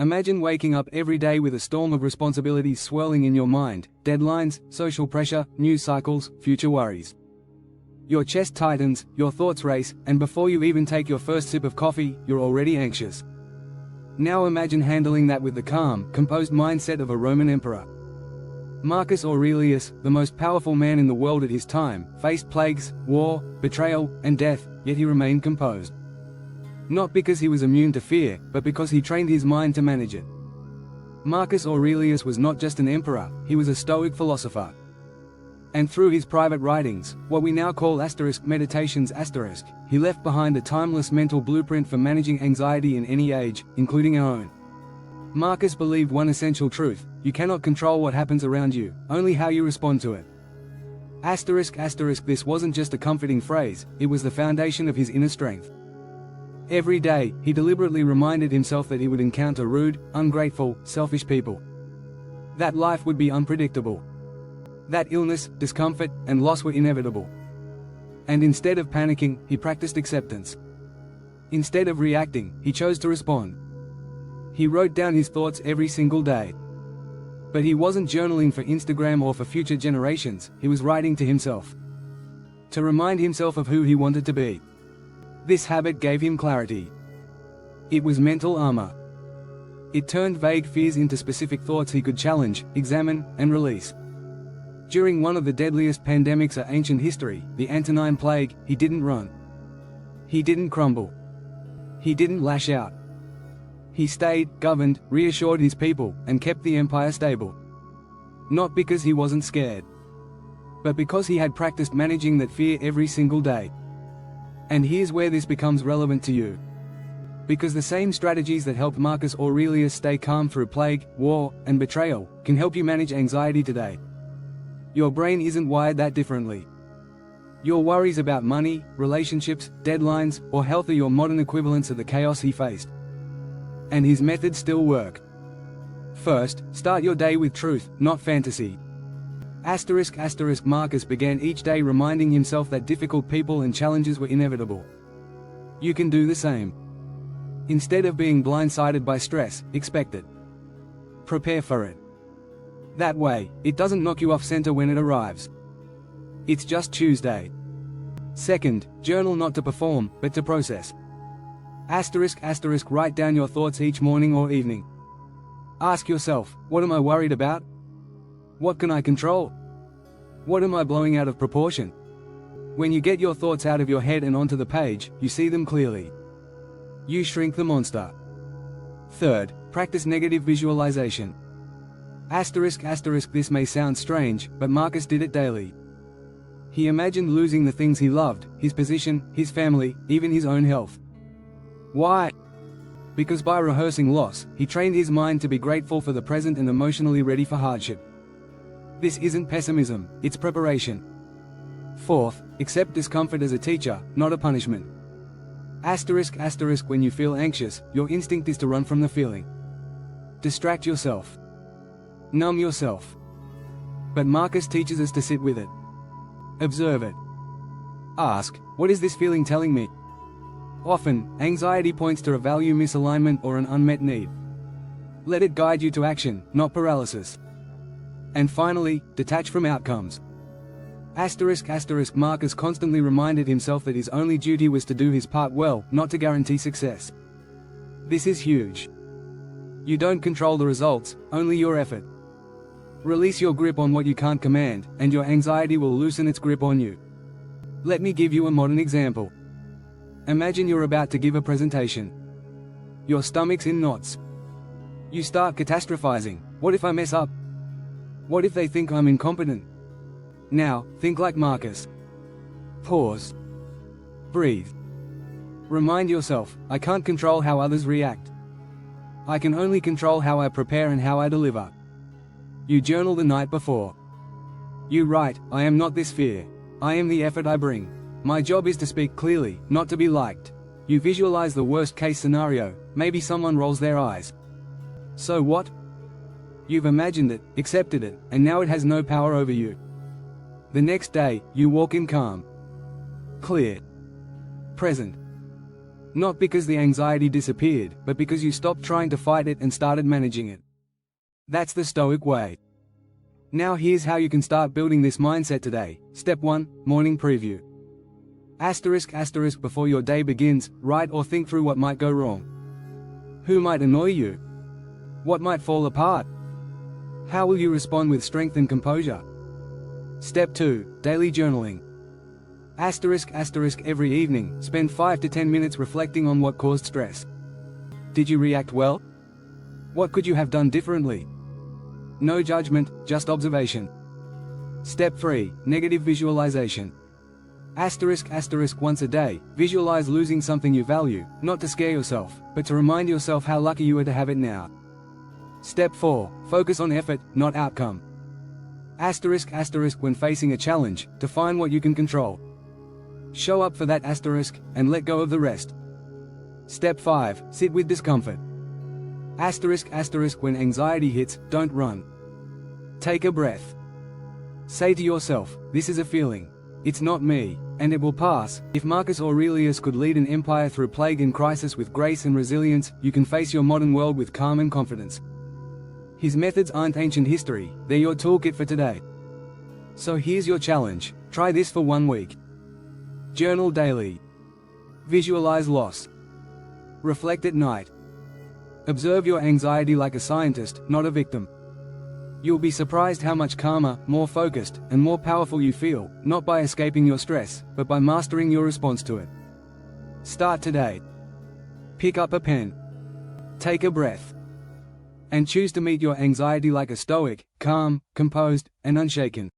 Imagine waking up every day with a storm of responsibilities swirling in your mind: deadlines, social pressure, news cycles, future worries. Your chest tightens, your thoughts race, and before you even take your first sip of coffee, you're already anxious. Now imagine handling that with the calm, composed mindset of a Roman emperor. Marcus Aurelius, the most powerful man in the world at his time, faced plagues, war, betrayal, and death, yet he remained composed. Not because he was immune to fear, but because he trained his mind to manage it. Marcus Aurelius was not just an emperor, he was a Stoic philosopher. And through his private writings, what we now call meditations, he left behind a timeless mental blueprint for managing anxiety in any age, including our own. Marcus believed one essential truth: you cannot control what happens around you, only how you respond to it. This wasn't just a comforting phrase, it was the foundation of his inner strength. Every day, he deliberately reminded himself that he would encounter rude, ungrateful, selfish people. That life would be unpredictable. That illness, discomfort, and loss were inevitable. And instead of panicking, he practiced acceptance. Instead of reacting, he chose to respond. He wrote down his thoughts every single day. But he wasn't journaling for Instagram or for future generations, he was writing to himself. To remind himself of who he wanted to be. This habit gave him clarity. It was mental armor. It turned vague fears into specific thoughts he could challenge, examine, and release. During one of the deadliest pandemics of ancient history, the Antonine Plague, he didn't run. He didn't crumble. He didn't lash out. He stayed, governed, reassured his people, and kept the empire stable. Not because he wasn't scared, but because he had practiced managing that fear every single day. And here's where this becomes relevant to you. Because the same strategies that helped Marcus Aurelius stay calm through plague, war, and betrayal, can help you manage anxiety today. Your brain isn't wired that differently. Your worries about money, relationships, deadlines, or health are your modern equivalents of the chaos he faced. And his methods still work. First, start your day with truth, not fantasy. Marcus began each day reminding himself that difficult people and challenges were inevitable. You can do the same. Instead of being blindsided by stress, expect it. Prepare for it. That way, it doesn't knock you off center when it arrives. It's just Tuesday. Second, journal not to perform, but to process. Write down your thoughts each morning or evening. Ask yourself, what am I worried about? What can I control? What am I blowing out of proportion? When you get your thoughts out of your head and onto the page, you see them clearly. You shrink the monster. Third, practice negative visualization. This may sound strange, but Marcus did it daily. He imagined losing the things he loved, his position, his family, even his own health. Why? Because by rehearsing loss, he trained his mind to be grateful for the present and emotionally ready for hardship. This isn't pessimism, it's preparation. Fourth, accept discomfort as a teacher, not a punishment. When you feel anxious, your instinct is to run from the feeling. Distract yourself. Numb yourself. But Marcus teaches us to sit with it. Observe it. Ask, what is this feeling telling me? Often, anxiety points to a value misalignment or an unmet need. Let it guide you to action, not paralysis. And finally, detach from outcomes. Marcus constantly reminded himself that his only duty was to do his part well, not to guarantee success. This is huge. You don't control the results, only your effort. Release your grip on what you can't command, and your anxiety will loosen its grip on you. Let me give you a modern example. Imagine you're about to give a presentation. Your stomach's in knots. You start catastrophizing. What if I mess up? What if they think I'm incompetent? Now, think like Marcus. Pause. Breathe. Remind yourself, I can't control how others react. I can only control how I prepare and how I deliver. You journal the night before. You write, I am not this fear. I am the effort I bring. My job is to speak clearly, not to be liked. You visualize the worst case scenario, maybe someone rolls their eyes. So what? You've imagined it, accepted it, and now it has no power over you. The next day, you walk in calm. Clear. Present. Not because the anxiety disappeared, but because you stopped trying to fight it and started managing it. That's the Stoic way. Now here's how you can start building this mindset today. Step 1. Morning preview. **** Before your day begins, write or think through what might go wrong. Who might annoy you? What might fall apart? How will you respond with strength and composure? Step 2. Daily journaling. ***, every evening, spend 5 to 10 minutes reflecting on what caused stress. Did you react well? What could you have done differently? No judgment, just observation. Step 3. Negative visualization. ***, once a day, visualize losing something you value, not to scare yourself, but to remind yourself how lucky you are to have it now. Step 4. Focus on effort, not outcome. ***, when facing a challenge, define what you can control. Show up for that asterisk, and let go of the rest. Step 5. Sit with discomfort. ***, when anxiety hits, don't run. Take a breath. Say to yourself, this is a feeling. It's not me, and it will pass. If Marcus Aurelius could lead an empire through plague and crisis with grace and resilience, you can face your modern world with calm and confidence. His methods aren't ancient history, they're your toolkit for today. So here's your challenge. Try this for 1 week. Journal daily. Visualize loss. Reflect at night. Observe your anxiety like a scientist, not a victim. You'll be surprised how much calmer, more focused, and more powerful you feel, not by escaping your stress, but by mastering your response to it. Start today. Pick up a pen. Take a breath. And choose to meet your anxiety like a stoic, calm, composed, and unshaken.